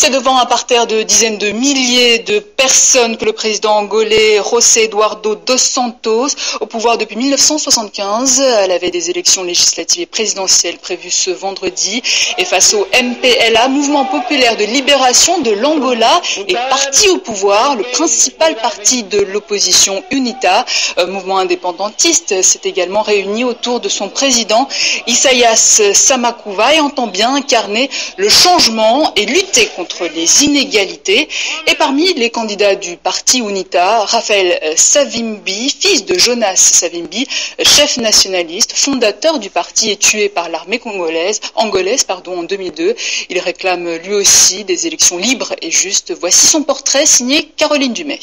C'est devant un parterre de dizaines de milliers de personnes que le président angolais José Eduardo dos Santos, au pouvoir depuis 1975, à la veille des élections législatives et présidentielles prévues ce vendredi, et face au MPLA, Mouvement populaire de libération de l'Angola, est parti au pouvoir. Le principal parti de l'opposition UNITA, mouvement indépendantiste, s'est également réuni autour de son président Isaias Samakuva et entend bien incarner le changement et lutter contre les inégalités. Et parmi les candidats du parti UNITA, Raphaël Savimbi, fils de Jonas Savimbi, chef nationaliste, fondateur du parti, est tué par l'armée angolaise en 2002. Il réclame lui aussi des élections libres et justes. Voici son portrait signé Caroline Dumais.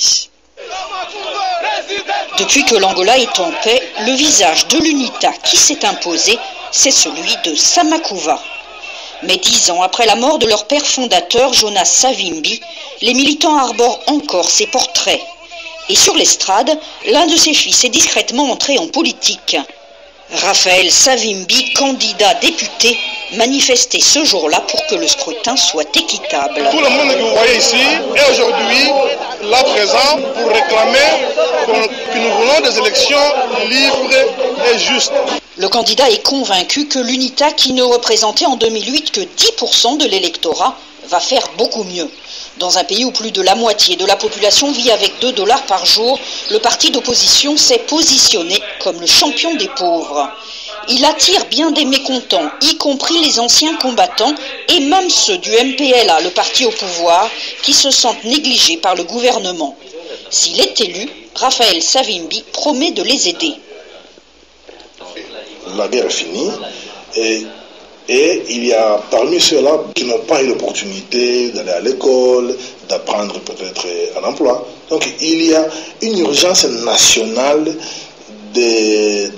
Depuis que l'Angola est en paix, le visage de l'UNITA qui s'est imposé, c'est celui de Samakuva. Mais 10 ans après la mort de leur père fondateur, Jonas Savimbi, les militants arborent encore ses portraits. Et sur l'estrade, l'un de ses fils est discrètement entré en politique. Raphaël Savimbi, candidat député, manifestait ce jour-là pour que le scrutin soit équitable. Tout le monde que vous voyez ici est aujourd'hui là présent pour réclamer que nous voulons des élections libres et justes. Le candidat est convaincu que l'UNITA, qui ne représentait en 2008 que 10% de l'électorat, va faire beaucoup mieux. Dans un pays où plus de la moitié de la population vit avec 2 $ par jour, le parti d'opposition s'est positionné comme le champion des pauvres. Il attire bien des mécontents, y compris les anciens combattants et même ceux du MPLA, le parti au pouvoir, qui se sentent négligés par le gouvernement. S'il est élu, Raphaël Savimbi promet de les aider. La guerre est finie et il y a parmi ceux-là qui n'ont pas eu l'opportunité d'aller à l'école, d'apprendre peut-être un emploi. Donc il y a une urgence nationale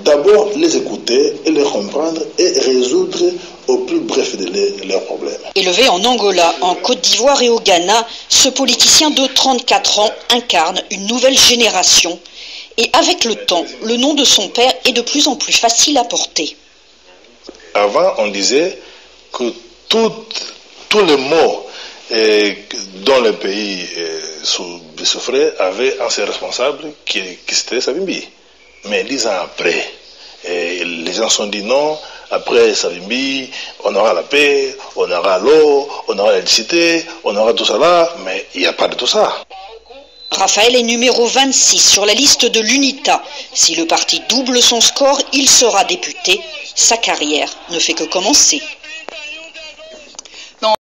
d'abord les écouter et les comprendre et résoudre au plus bref délai leurs problèmes. Élevé en Angola, en Côte d'Ivoire et au Ghana, ce politicien de 34 ans incarne une nouvelle génération. Et avec le temps, le nom de son père est de plus en plus facile à porter. Avant, on disait que tous les maux dont le pays souffrait avaient un seul responsable qui était Savimbi. Mais 10 ans après, les gens se sont dit non, après Savimbi, on aura la paix, on aura l'eau, on aura l'électricité, on aura tout ça là, mais il n'y a pas de tout ça. Raphaël est numéro 26 sur la liste de l'UNITA. Si le parti double son score, il sera député. Sa carrière ne fait que commencer.